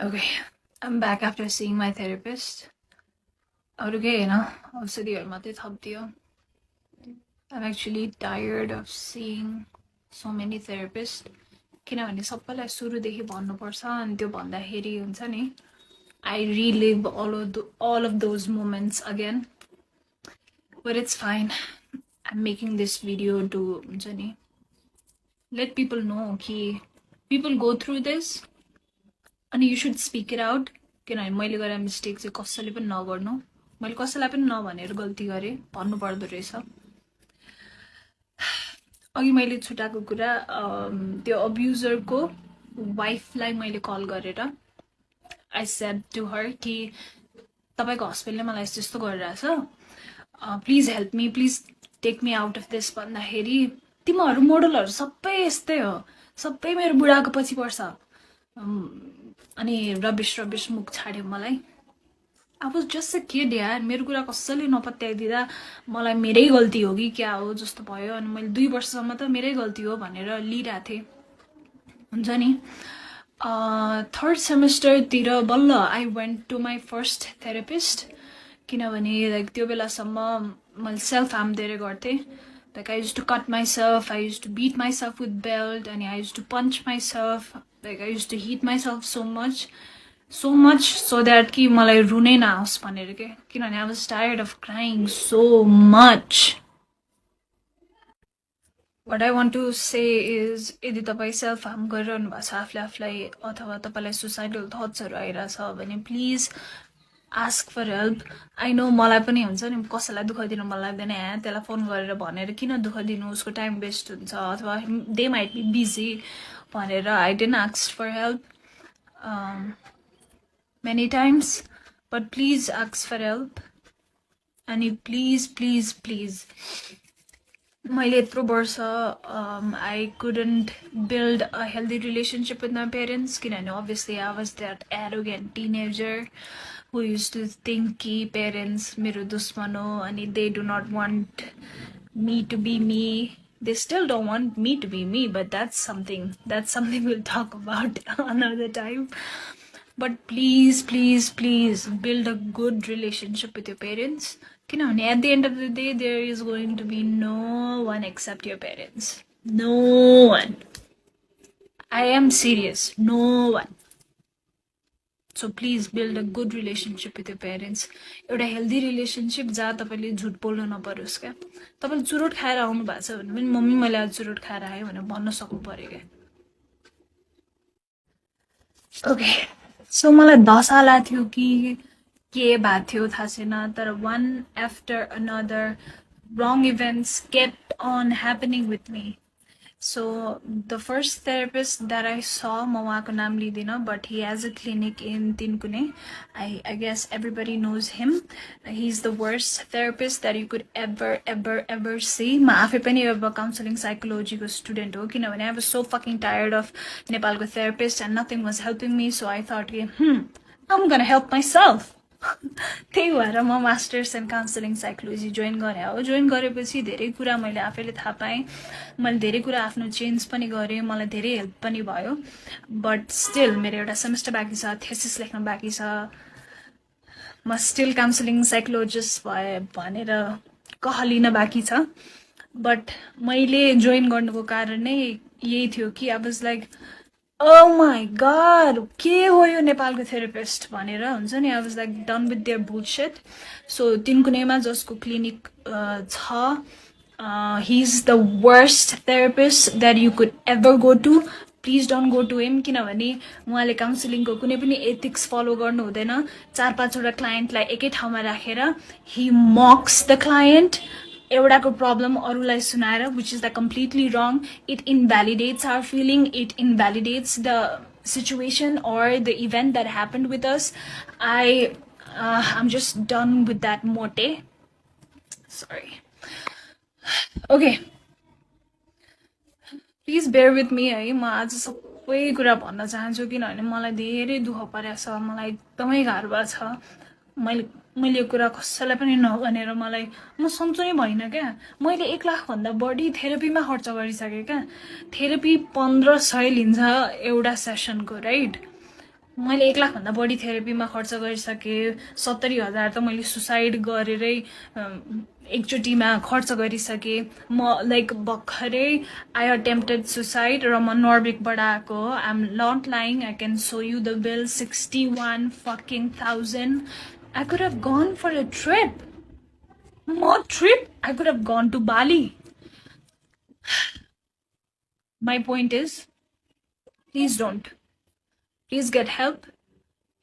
Okay, I'm back after seeing my therapist. I'm actually tired of seeing so many therapists. किनभने सबैलाई सुरुदेखि भन्नुपर्छ अनि त्यो भन्दाखेरि हुन्छ नि I relive all of those moments again. But it's fine. I'm making this video to हुन्छ नि let people know कि people go through this and you should speak it out. किनभने मैले गरेर मिस्टेक चाहिँ कसैले पनि नगर्नु. मैले कसैलाई पनि नभनेर गल्ती गरेँ भन्नु पर्दो रहेछ. अघि मैले छुटाएको कुरा त्यो अब्युजरको वाइफलाई मैले कल गरेर I said to her कि तपाईको हस्बेन्डले मलाई यस्तो गरिरहेछ, please help me, please take me out of this भन्दाखेरि तिमीहरू मोडलहरू सबै यस्तै हो, सबै मेरो बुढाको पछि पर्छ अनि रबिश मुख छाड्यो मलाई. I was just a kid यार, मेरो कुरा कसैले नपत्याइदिँदा मलाई मेरै गल्ती हो कि क्या हो जस्तो भयो. अनि मैले 2 वर्षसम्म त मेरै गल्ती हो भनेर लिइरहेको थिएँ हुन्छ नि. थर्ड सेमेस्टरतिर बल्ल I went to my first therapist. किनभने लाइक त्यो बेलासम्म मैले सेल्फ हार्म धेरै गर्थेँ. Like I use to cut myself, I use to beat myself with belt, अनि I use to punch myself, like I use to hit myself so much so that कि मलाई रुनै नआओस् भनेर के. किनभने I was tired of crying so much. What I want to say is यदि तपाईँ self harm गरिरहनु भएको छ आफूलाई अथवा तपाईँलाई सुसाइडल थट्सहरू आइरहेछ भने please ask for help. I know मलाई पनि हुन्छ नि, कसैलाई दुःख दिनु मन लाग्दैन, त्यसलाई फोन गरेर भनेर किन दुःख दिनु, उसको टाइम वेस्ट हुन्छ अथवा दे माइट बी बिजी भनेर I didn't ask for help many times, but please ask for help. And please मैले यत्रो वर्ष I couldn't build a healthy relationship with my parents किनभने obviously I was that arrogant teenager who used to think कि parents मेरो दुश्मन हो अनि they do not want me to be me. They still don't want me to be me, but that's something we'll talk about another time. But please build a good relationship with your parents. Kinahone at the end of the day, there is going to be no one except your parents. No one. I am serious. No one. So please build a good relationship with your parents. एउटा healthy relationship जहाँ तपाईले झुट बोल्नु नपरोस् क्या. तपाईले चुरोट खाएर आउनु भएको छ भने पनि मम्मी मैले आज चुरोट खाएर आएँ भनेर भन्न सक्नु पर्यो क्या. Okay. So मलाई दशा लाग्थ्यो कि के भएको थियो थाहा छैन, तर one after another wrong events kept on happening with me. So the first therapist that I saw, म उहाँको नाम लिदिनँ, but he has a clinic in Tinkune. I guess everybody knows him. He's the worst therapist that you could ever see. म आफै पनि अब counseling psychology को student हो किनभने I was so fucking tired of नेपालको therapist and nothing was helping me. So I thought I'm gonna help myself. त्यही भएर म masters in counselling psychology join गरेँ हो. जोइन गरेपछि धेरै कुरा मैले आफैले थाहा पाएँ, मैले धेरै कुरा आफ्नो चेन्ज पनि गरेँ, मलाई धेरै हेल्प पनि भयो. बट स्टिल मेरो एउटा सेमेस्टर बाँकी छ, थेसिस लेख्न बाँकी छ, म स्टिल काउन्सिलिङ साइकोलोजिस्ट भए भनेर कहलिन बाँकी छ. बट मैले जोइन गर्नुको कारण नै यही थियो कि I was like oh my god, के हो यो नेपालको थेरापिस्ट भनेर हुन्छ नि. I was like done with their bullshit. So तिनकुनेमा जसको क्लिनिक छ, he's the worst therapist that you could ever go to. Please don't go to him किनभने उहाँले काउन्सिलिङको कुनै पनि एथिक्स फलो गर्नु हुँदैन. 4-5 वटा क्लाइन्टलाई एकै ठाउँमा राखेर he mocks the client. एउटाको प्रब्लम अरूलाई सुनाएर, which is completely wrong. It invalidates our feeling, it invalidates the situation or the event that happened with us. I'm just done with that mote. Sorry. Okay. Please bear with me है. म आज सबै कुरा भन्न चाहन्छु किनभने मलाई धेरै दुःख परेको छ, मलाई एकदमै गाह्रो भएको छ. मैले यो कुरा कसैलाई पनि नभनेर मलाई म सन्चो नै भइन क्या. मैले 1 लाख भन्दा बढी थेरापीमा खर्च गरिसकेँ क्या. थेरापी 1500 लिन्छ एउटा सेसनको, राइट. मैले 1 लाखभन्दा बढी थेरापीमा खर्च गरिसकेँ 70,000 त मैले सुसाइड गरेरै एकचोटिमा खर्च गरिसकेँ म लाइक भर्खरै आई अटेम्प्टेड सुसाइड र म नर्बिकबाट आएको हो I am not lying I can show you the bill 61 fucking thousand I could have gone for a trip more trip I could have gone to Bali my point is please don't please get help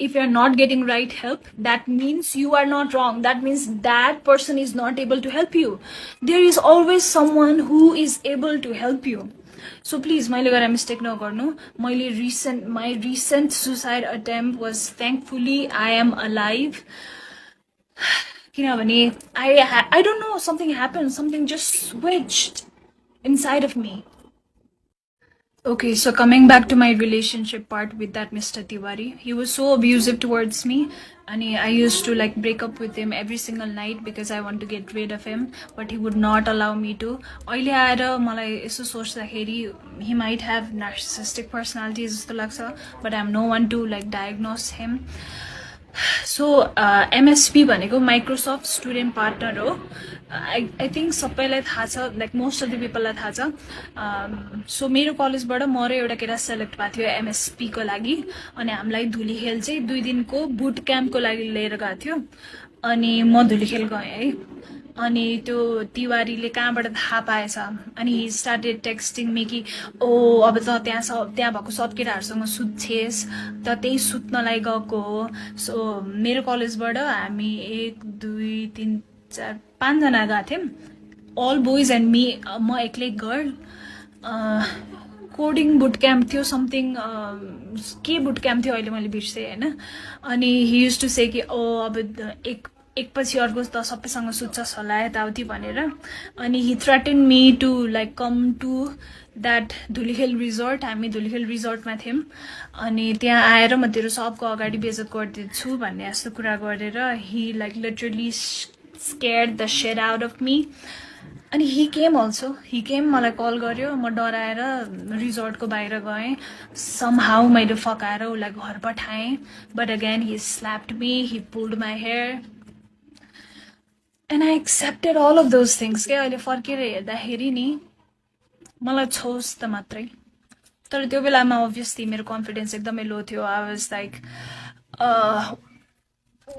if you're not getting right help that means you are not wrong that means that person is not able to help you there is always someone who is able to help you so please मैले गरेर mistake नगर्नु मैले my recent suicide attempt was thankfully I am alive किनभने I don't know something happened something just switched inside of me. Okay, so coming back to my relationship part with that Mr. Tiwari, he was so abusive towards me and I used to like break up with him every single night because I want to get rid of him, but he would not allow me to. अहिले आएर मलाई यसो सोच्दाखेरि he might have narcissistic personality जस्तो लाग्छ, but I'm no one to like diagnose him. So MSP भनेको Microsoft Student Partner हो I think सबैलाई थाहा छ like most of the people लाई थाहा छ so मेरो कलेजबाट म र एउटा केटा सेलेक्ट भएको थियो MSP को लागि अनि हामीलाई धुलीखेल चाहिँ 2 दिनको बुट क्याम्पको लागि लिएर गएको थियो अनि म धुलीखेल गएँ है अनि त्यो तिवारीले कहाँबाट थाहा पाएछ अनि he started texting me कि ओ अब त त्यहाँ भएको सब केटाहरूसँग सुत्छेस त त्यही सुत्नलाई गएको हो सो मेरो कलेजबाट हामी 1 2 3 4 5 जना गएको थियौँ all boys and me म एक्लै गर्ल कोडिङ बुट क्याम्प थियो समथिङ के बुट क्याम्प थियो अहिले मैले बिर्सेँ हैन अनि he used to say कि ओ अब एक पछि अर्को त सबैसँग सुत्छस् होला यताउति भनेर अनि he threatened me to like come to that Dhulikhel resort हामी धुलीखेल रिजोर्टमा थियौँ अनि त्यहाँ आएर म तेरो सबको अगाडि बेइज्जत गर्दिन्छु भन्ने जस्तो कुरा गरेर he like literally scared the shit out of me अनि he came also he came मलाई कल गर्यो म डराएर रिजोर्टको बाहिर गएँ somehow मैले फकाएर उलाई घर पठाएँ but again he slapped me he pulled my hair and I accepted all of those things के अहिले फर्केर हेर्दाखेरि नि मलाई छोस् त मात्रै तर त्यो बेलामा obviously मेरो कन्फिडेन्स एकदमै लो थियो I was like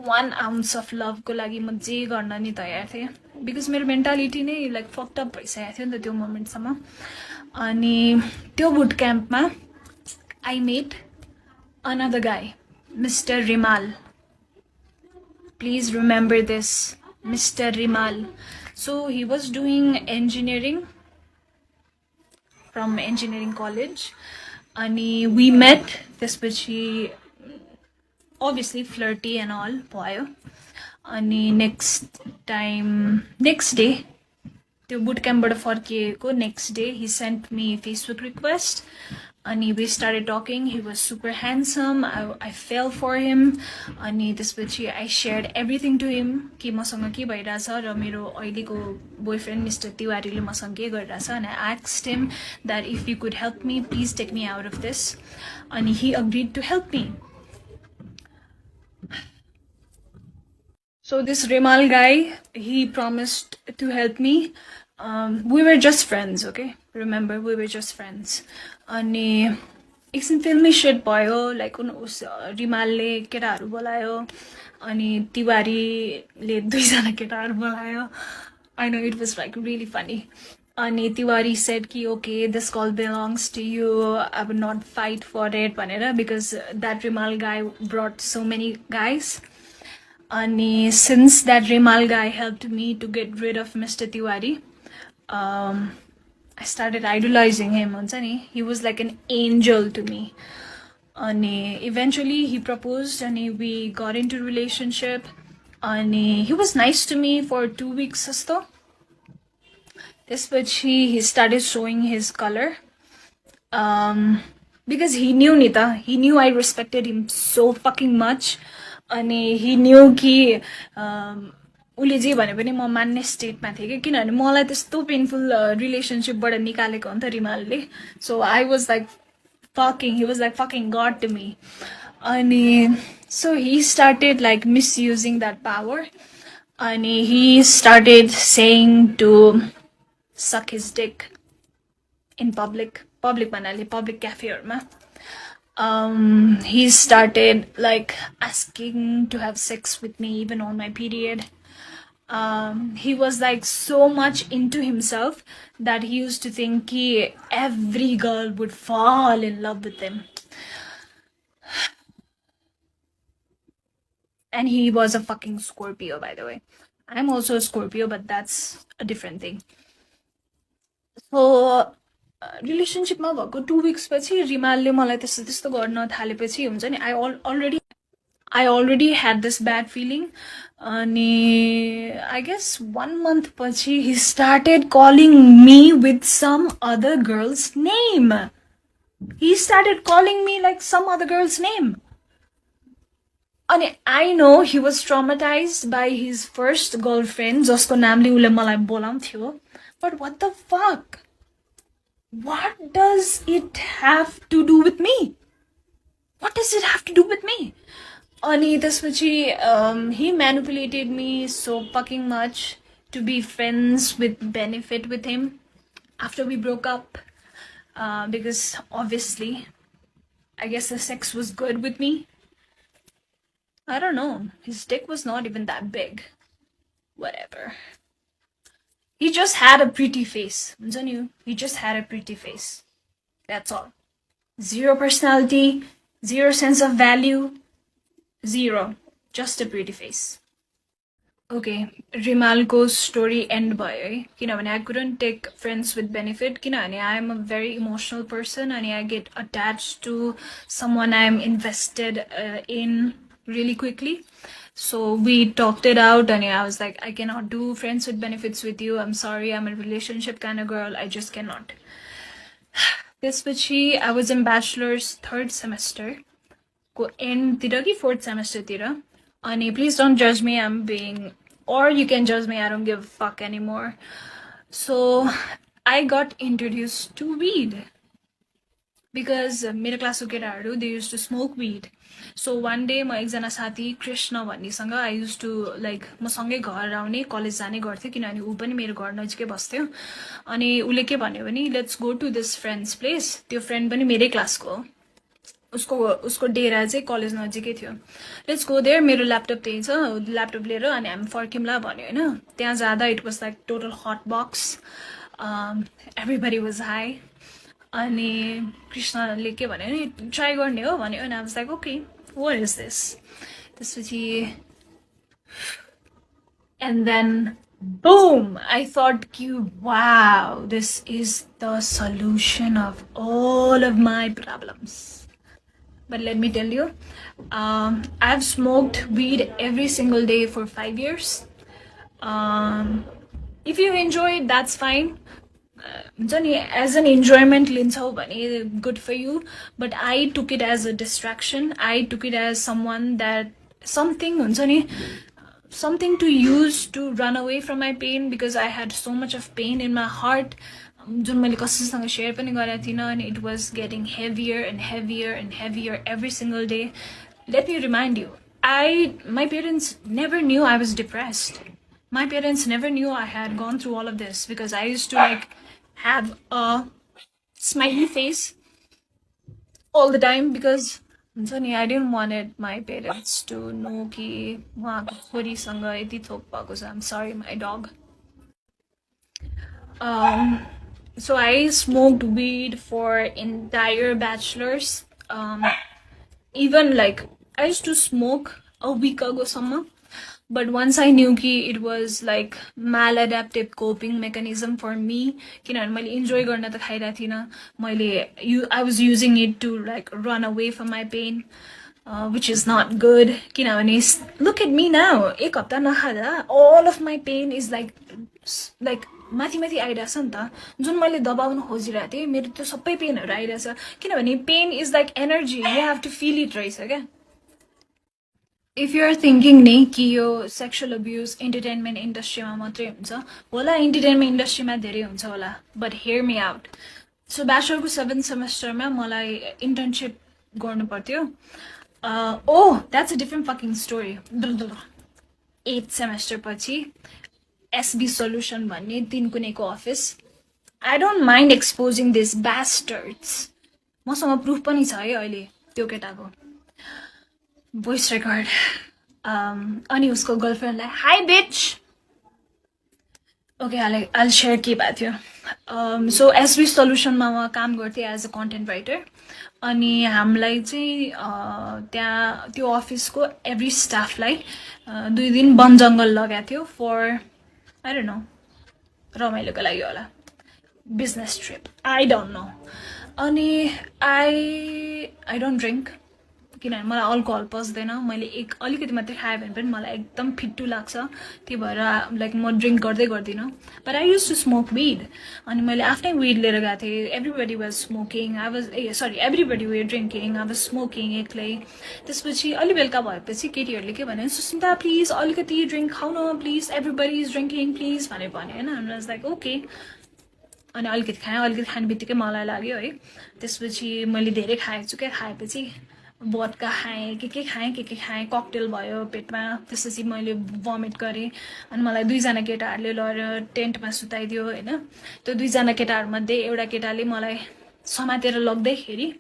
1 ounce of love को लागि म जे गर्न नि तयार थिएँ because मेरो मेन्टालिटी नै like fucked up भइसकेको थियो नि त त्यो मोमेन्टसम्म अनि त्यो boot क्याम्पमा I met another guy Mr. Rimal please remember this Mr. Rimal so he was doing engineering from engineering college अनि we met त्यसपछि obviously flirty and all भयो अनि next day त्यो बुट क्याम्पबाट फर्किएको next day he sent me Facebook request अनि we started talking he was super handsome I fell for him अनि त्यसपछि I shared everything to him कि मसँग के भइराछ र मेरो अहिलेको boyfriend Mr. तिवारीले मसँग के गरिराछ and I asked him that if you could help me please take me out of this and he agreed to help me. So this Rimal guy, he promised to help me. We were just friends, okay? Remember, we were just friends. अनि एकछिन फिल्मी set भयो like उस रिमालले केटाहरू बोलायो अनि तिवारीले 2 जना केटाहरू बोलायो I know it was like really funny. अनि तिवारी said कि okay this call belongs to you I would not fight for it भनेर because that Rimal guy brought so many guys. And since that Rimal guy helped me to get rid of Mr. Tiwari, I started idolizing him. He was like an angel to me. And eventually he proposed and we got into a relationship. And he was nice to me for 2 weeks or so. Especially he started showing his color. Because he knew Nita. He knew I respected him so fucking much. And he knew कि उसले जे भने पनि म मान्ने स्टेटमा थिएँ कि किनभने मलाई त्यस्तो पेनफुल रिलेसनशिपबाट निकालेको हो नि त रिमालले so I was like fucking he was like fucking god to me अनि so he started like misusing that power. And he started saying to suck his dick in public manali, public cafe ma. He started like asking to have sex with me even on my period. He was like so much into himself that he used to think every girl would fall in love with him. And he was a fucking Scorpio, by the way. I'm also a Scorpio, but that's a different thing. So रिलेसनशिपमा भएको 2 weeks पछि रिमालले मलाई त्यस्तो त्यस्तो गर्न थालेपछि हुन्छ नि I already had this bad feeling. अनि I guess 1 month पछि he started calling me with some other girl's name. He started calling me like some other girl's name. And I know he was traumatized by his first girlfriend, जसको नामले उले मलाई बोलाउँथ्यो. But what the fuck? What does it have to do with me? What does it have to do with me? अनि त्यसपछि he manipulated me so fucking much to be friends with benefit with him after we broke up, because obviously I guess the sex was good with me. I don't know, his dick was not even that big. Whatever. He just had a pretty face. He just had a pretty face. That's all. Zero personality, zero sense of value, zero. Just a pretty face. Okay, Rimalco's story end भयो है किनभने I couldn't take friends with benefit किनभने I am a very emotional person and I get attached to someone I am invested in really quickly. So we talked it out and I was like, I cannot do friends with benefits with you. I'm sorry, I'm a relationship kind of girl. I just cannot. त्यसपछि I was in bachelor's 3rd semester को end तिर कि 4th semester तिर. And please don't judge me, I'm being, or you can judge me, I don't give a fuck anymore. So I got introduced to weed because मेरो क्लासको केटाहरू they used to smoke weed. So one day म एकजना साथी Krishna भन्नेसँग I used to like म सँगै घर आउने कलेज जाने गर्थ्यो किनभने ऊ पनि मेरो घर नजिकै बस्थ्यो. अनि उले के भन्यो भने let's go to this friend's place. त्यो फ्रेन्ड पनि मेरै क्लासको हो. उसको डेरा चाहिँ कलेज नजिकै थियो. लेट्स गो देयर, मेरो ल्यापटप त्यही छ, ल्यापटप लिएर अनि हामी फर्किमला भन्यो होइन. त्यहाँ जाँदा it was like total hot box, everybody was high. अनि कृष्णले के भन्यो भने ट्राई गर्ने हो भन्यो अनि I was like okay what is this. त्यसपछि and then boom, I thought wow, this is the solution of all of my problems. But let me tell you, I've smoked weed every single day for 5 years. If you enjoy it, that's fine. As an enjoyment, good for you. But I took it as a distraction. I took it as something to use to run away from my pain, because I had so much of pain in my heart. जुन मैले कसैसँग share पनि गरेको थिइनँ अनि it was getting heavier and heavier and heavier every single day. Let me remind you, my parents never knew I was depressed. My parents never knew I had gone through all of this because I used to like have a smiley face all the time because I didn't want my parents to know कि उहाँको छोरीसँग यति थोक भएको छ. I'm sorry, my dog. So I smoked weed for entire bachelor's. Even like I used to smoke a week ago summer, but once I knew कि it was like maladaptive coping mechanism for me, किनभने मैले enjoy गर्न त खाइरहेको थिइनँ, I was using it to like run away from my pain, which is not good. किनभने look at me now, एक हप्ता नखाँदा all of my pain is like माथि माथि आइरहेछ नि त. जुन मैले दबाउन खोजिरहेको थिएँ मेरो त्यो सबै पेनहरू आइरहेछ किनभने pain is like energy, you have to feel it रहेछ क्या. इफ यु आर थिङ्किङ नि कि यो सेक्सुअल अब्युज इन्टरटेनमेन्ट इन्डस्ट्रीमा मात्रै हुन्छ होला, इन्टरटेनमेन्ट इन्डस्ट्रीमा धेरै हुन्छ होला, but hear me out. So ब्याचलरको 7th सेमेस्टरमा मलाई इन्टर्नसिप गर्नु पर्थ्यो Oh, that's a different fucking story. 8th semester पछि SB Solution भन्ने 3 कुनेको office. I don't mind exposing these bastards. मसँग प्रुफ पनि छ है अहिले त्यो केटाको. Voice record. अनि उसको गर्लफ्रेन्डलाई हाई बिच. Okay, I'll share के भएको थियो. So SB Solutionमा म काम गर्थेँ एज अ कन्टेन्ट राइटर. अनि हामीलाई चाहिँ त्यहाँ त्यो अफिसको एभ्री स्टाफलाई 2 दिन वन जङ्गल लगाएको थियो फर आई डोन्ट नो रमाइलोको लागि होला business trip I don't know. अनि आई डोन्ट ड्रिङ्क किनभने मलाई अल्कोहल पस्दैन. मैले अलिकति मात्रै खाएँ भने पनि मलाई एकदम फिट्टु लाग्छ. त्यही भएर लाइक म ड्रिङ्क गर्दिनँ. But I use to smoke weed. अनि मैले आफ्नै विड लिएर गएको थिएँ. Everybody was smoking. Everybody were drinking. I was smoking एक्लै. त्यसपछि अलि बेलुका भएपछि केटीहरूले के भने सुस्मिता प्लिज अलिकति ड्रिङ्क खाऊ न please everybody is drinking please भने होइन. I was like okay. अनि अलिकति खाएँ. अलिकति खाने बित्तिकै मलाई लाग्यो है. त्यसपछि मैले धेरै खाएको छु क्या. खाएपछि बदका खाएँ के खाएँ. ककटेल भयो पेटमा. त्यसपछि मैले भमिट गरेँ. अनि मलाई 2जना केटाहरूले लगेर टेन्टमा सुताइदियो होइन. त्यो 2जना केटाहरूमध्ये एउटा केटाले मलाई समातेर लग्दैखेरि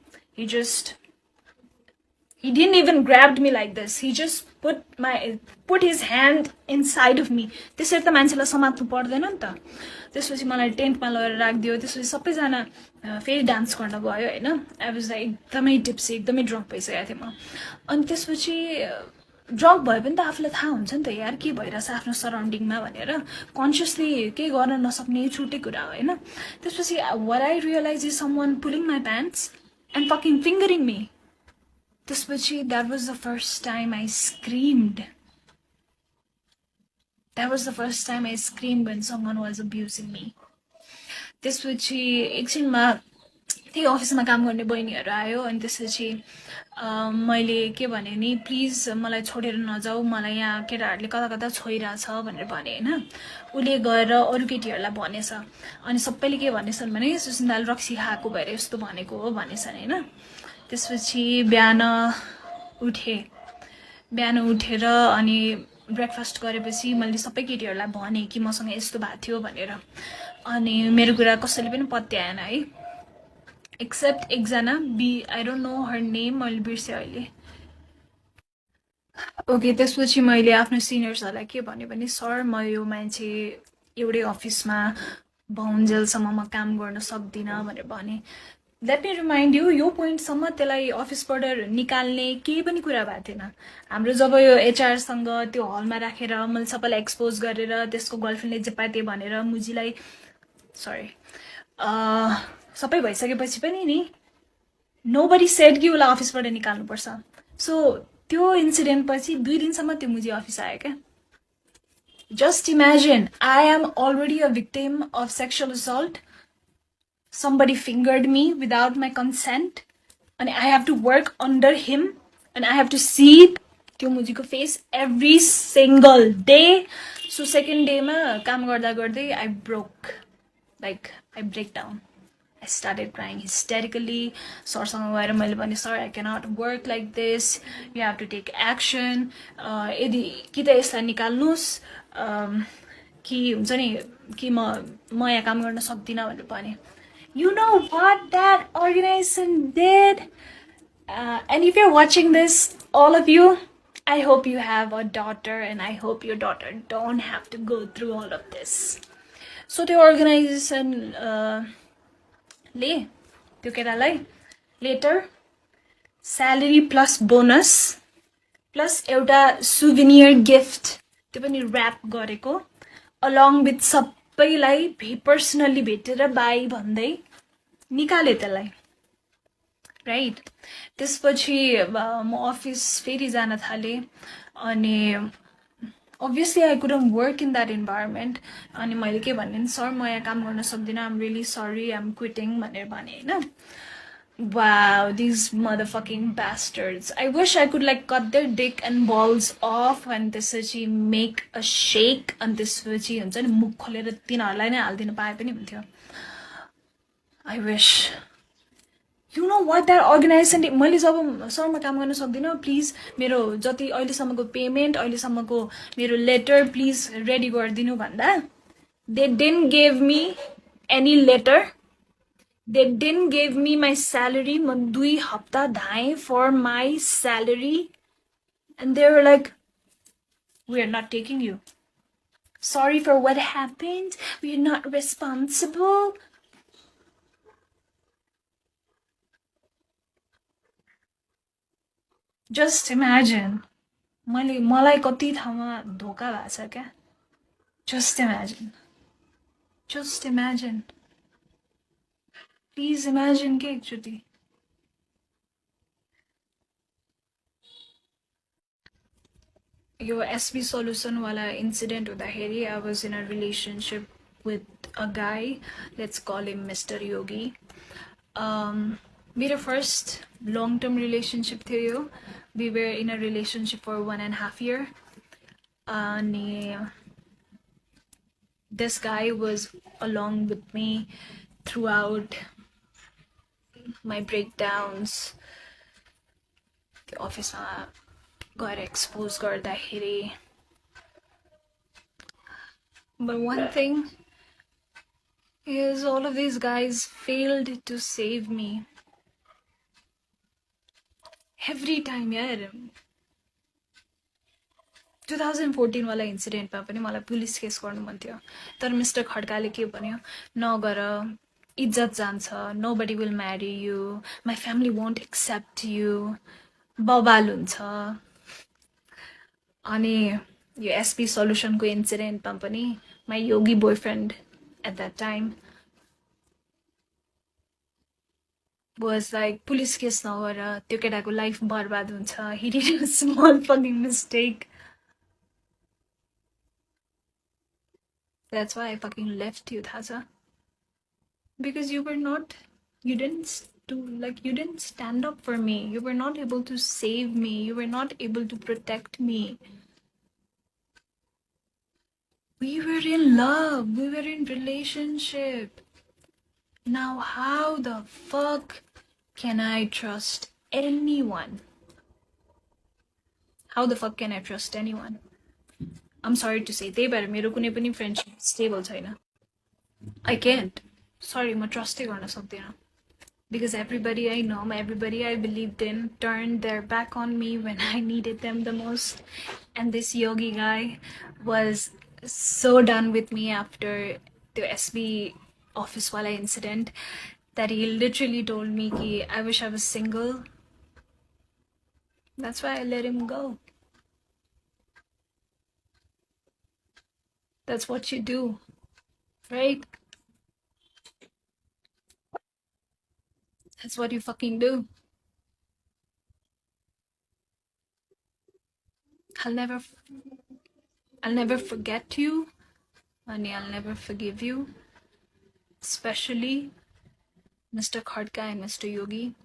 he didn't even grabbed me like this. He just put his hand inside of me. त्यसरी त मान्छेलाई समात्नु पर्दैन नि त. त्यसपछि मलाई टेन्टमा लगेर राखिदियो. त्यसपछि सबैजना फेरि डान्स गर्न गयो होइन. आई वाज लाइक एकदमै टिप्सी एकदमै ड्रङ्क भइसकेको थिएँ म. अनि त्यसपछि ड्रङ्क भयो भने त आफूलाई थाहा हुन्छ नि त यार के भइरहेछ आफ्नो सराउन्डिङमा भनेर. कन्सियसली केही गर्न नसक्ने छुट्टै कुरा हो होइन. त्यसपछि what I realized is someone pulling my pants and fucking fingering me. त्यसपछि that was the first time I screamed. That was the first time I screamed when someone was abusing me. त्यसपछि एकछिनमा त्यही अफिसमा काम गर्ने बहिनीहरू आयो. अनि त्यसपछि मैले के भने नि प्लिज मलाई छोडेर नजाऊ. मलाई यहाँ केटाहरूले कता कता छोइरहेछ भनेर भने होइन. उसले गएर अरू केटीहरूलाई भनेछ. अनि सबैले के भनेछन् भने सुसिन्दाले रक्सी खाएको भएर यस्तो भनेको हो भनेछन् होइन. त्यसपछि बिहान उठेर अनि ब्रेकफास्ट गरेपछि मैले सबै केटीहरूलाई भने कि मसँग यस्तो भएको थियो भनेर. अनि मेरो कुरा कसैले पनि पत्याएन है एक्सेप्ट एकजना I don't know her name. मैले बिर्सेँ अहिले. ओके. त्यसपछि मैले आफ्नो सिनियर्सहरूलाई के भन्यो भने सर म यो मान्छे एउटै अफिसमा भाउन्जेलसम्म म काम गर्न सक्दिनँ भनेर भने. Let me remind you yo पोइन्टसम्म त्यसलाई अफिसबाट निकाल्ने केही पनि कुरा भएको थिएन. हाम्रो जब यो एचआरसँग त्यो हलमा राखेर मैले सबैलाई एक्सपोज गरेर त्यसको गर्लफ्रेन्डले जे पाए त्यही भनेर मुजीलाई सबै भइसकेपछि पनि नि नोबडी सेड कि उसलाई अफिसबाट निकाल्नुपर्छ. सो त्यो इन्सिडेन्ट पछि 2 दिनसम्म त्यो मुजी अफिस आयो क्या. Just imagine I am already a victim of sexual assault. Somebody fingered me without my consent and I have to work under him and I have to see त्यो मुजीको face every single day. So second day मा काम गर्दा गर्दै I break down. I started crying hysterically. सरसँग गएर मैले भने sir I cannot work like this. You have to take action. यदि कि त यसलाई निकाल्नुस् कि हुन्छ नि कि म यहाँ काम गर्न सक्दिनँ भनेर भने. You know what that organization did? And if you're watching this, all of you, I hope you have a daughter and I hope your daughter don't have to go through all of this. So the organization त्यो केटालाई later salary plus bonus plus एउटा souvenir gift त्यो पनि wrap गरेको along with सबैलाई personally भेटेर by भन्दै निकाले त्यसलाई राइट. त्यसपछि म अफिस फेरि जान थालेँ. अनि obviously I couldn't work in that environment. अनि मैले के भने सर म यहाँ काम गर्न सक्दिनँ. I'm really sorry. I'm quitting भनेर भने होइन. Wow, these motherfucking bastards. I wish I could like cut their dick and balls off and त्यसपछि make a shake and त्यसपछि हुन्छ नि मुख खोलेर तिनीहरूलाई नै हाल्दिन पाए पनि हुन्थ्यो. I wish. You know what that organization मैले जब सरमा काम गर्न सक्दिनँ प्लिज मेरो जति अहिलेसम्मको पेमेन्ट अहिलेसम्मको मेरो लेटर प्लिज रेडी गरिदिनु भन्दा they didn't give me any letter. They didn't give me my salary. म 2 हप्ता धाएँ for my salary. And they were like, we are not taking you. Sorry for what happened. We are not responsible. Just imagine. मलाई कति ठाउँमा धोका भएको छ क्या. Just imagine. Just imagine. Please imagine के एकचोटि. Your SB solution wala incident हुँदाखेरि I was in a relationship with a guy. Let's call him Mr. Yogi. मेरो first long-term relationship थियो यो. We were in a relationship for 1.5 years. This guy was along with me throughout my breakdowns. The office got exposed गर्दाखेरि. But one thing is all of these guys failed to save me. Every time, yaar. 2014 वाला इन्सिडेन्टमा पनि मलाई police case गर्नु मन थियो तर mister खड्काले के भन्यो नगर इज्जत जान्छ nobody will marry you my family won't accept you बवाल हुन्छ अनि यो एसपी सल्युसनको इन्सिडेन्टमा पनि my yogi boyfriend at that time was like police case नगर त्यो केटाको लाइफ बर्बाद हुन्छ he did a small fucking mistake. That's why I fucking left you, Thaza. Because you didn't stand up for me. You were not able to save me. You were not able to protect me. We were in love. We were in relationship. Now how the fuck can I trust anyone? How the fuck can I trust anyone? I'm sorry to say, त्यही भएर मेरो कुनै पनि friendship stable छैन. I can't. Sorry, म ट्रस्टै गर्न सक्दिनँ. Because everybody I know, everybody I believed in turned their back on me when I needed them the most. And this yogi guy was so done with me after the SB office wala incident that he literally told me ki I wish I was single. That's why I let him go. That's what you do, right? That's what you fucking do. I'll never forget you, and I'll never forgive you. Especially Mr. Khadka and Mr. Yogi.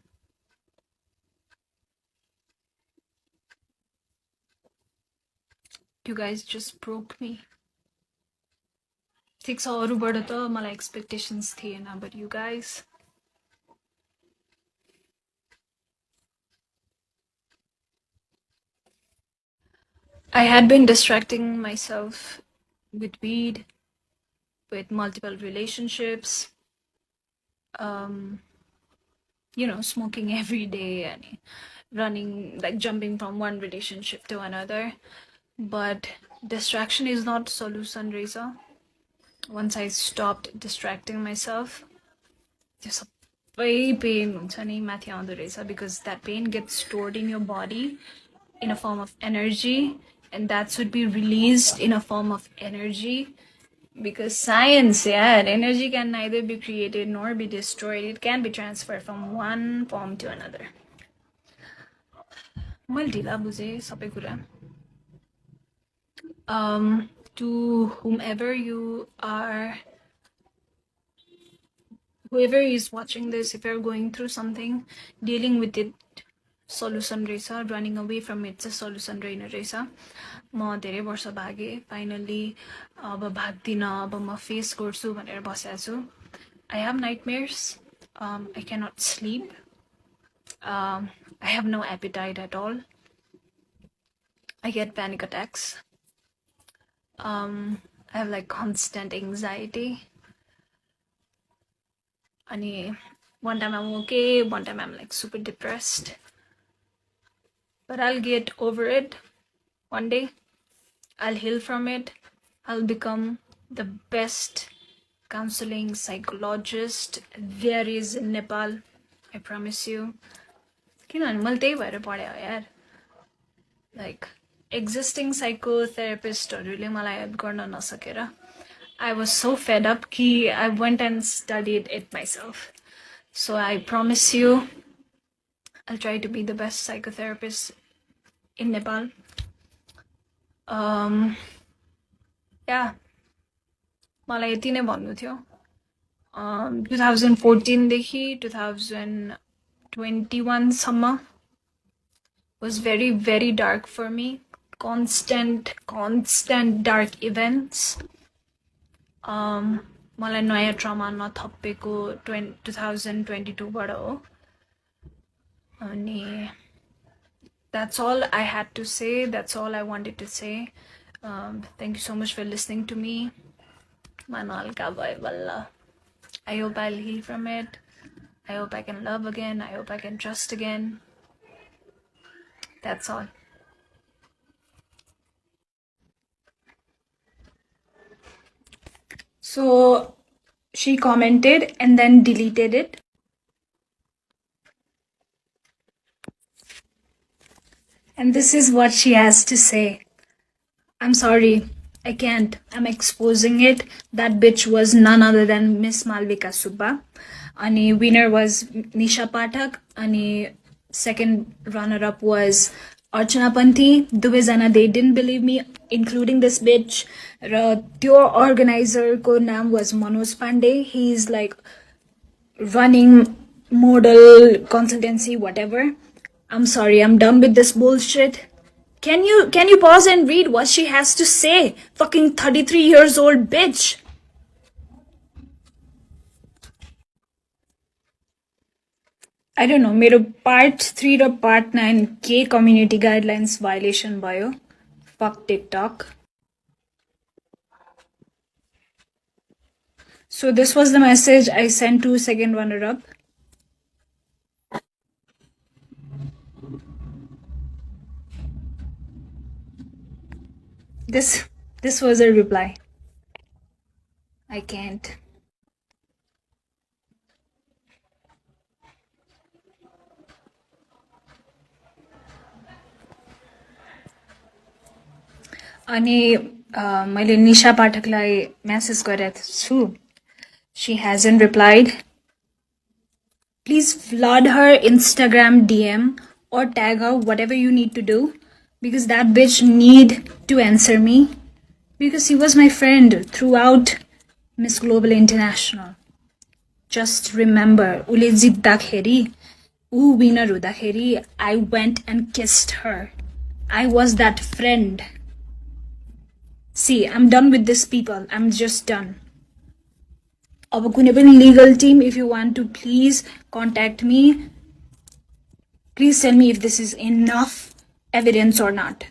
You guys just broke me. ठिक छ अरूबाट त मलाई expectations थिएन but you guys I had been distracting myself with weed, with multiple relationships, smoking every day and running, like jumping from one relationship to another. But distraction is not solution, Reza. Once I stopped distracting myself, there's a pain because that pain gets stored in your body in a form of energy, and that should be released in a form of energy. Because science, energy can neither be created nor be destroyed. It can be transferred from one form to another. To whoever is watching this, if you're going through something, dealing with it, solution रहेछ, running away from it चाहिँ solution रहेन रहेछ. म धेरै वर्ष भागे, finally अब भाग्दिन, अब म face गर्छु भनेर बसेको छु. I have nightmares. I cannot sleep. I have no appetite at all. I get panic attacks. I have like constant anxiety. And one time I'm okay, one time I'm like super depressed. But I'll get over it one day. I'll heal from it. I'll become the best counseling psychologist there is in Nepal. I promise you. किनभने मैले त्यही भएर पढे हो यार. Like existing psychotherapistहरूले मलाई help गर्न नसकेर I was so fed up कि I went and studied it myself. So I promise you I'll try to be the best psychotherapist in Nepal. Yeah. मलाई यति नै भन्नु थियो. 2014 देखि 2021 सम्म was very, very dark for me. Constant dark events. मलाई नयाँ ट्रमा नथपेको 2022 बाट हो. अनि that's all I had to say. That's all I wanted to say. Thank you so much for listening to me. Manalka bhai valla. I hope I'll heal from it. I hope I can love again. I hope I can trust again. That's all. So she commented and then deleted it. And this is what she has to say. I'm sorry, I can't. I'm exposing it. That bitch was none other than Miss Malvika Subba. Ani winner was Nisha Pathak. Ani second runner-up was Archana Panthi. Duvejana, they didn't believe me, including this bitch. Your organizer ko naam was Manoj Pandey. He's like running model consultancy, whatever. I'm sorry, I'm done with this bullshit. Can you pause and read what she has to say? Fucking 33 years old bitch. I don't know, मेरो part 3 or part 9 K community guidelines violation भयो. Fuck TikTok. So this was the message I sent to second runner-up. This was a reply. I can't. अनि मैले निशा पाठकलाई message गरेको छु. She hasn't replied. Please flood her Instagram DM or tag her, whatever you need to do, because that bitch need to answer me, because he was my friend throughout Miss Global International. Just remember, ule jitdakheri, u winner hudakheri, I went and kissed her. I was that friend. See, I'm done with these people. I'm just done. अब कुनै पनि legal team, if you want to, please contact me. Please tell me if this is enough evidence or not.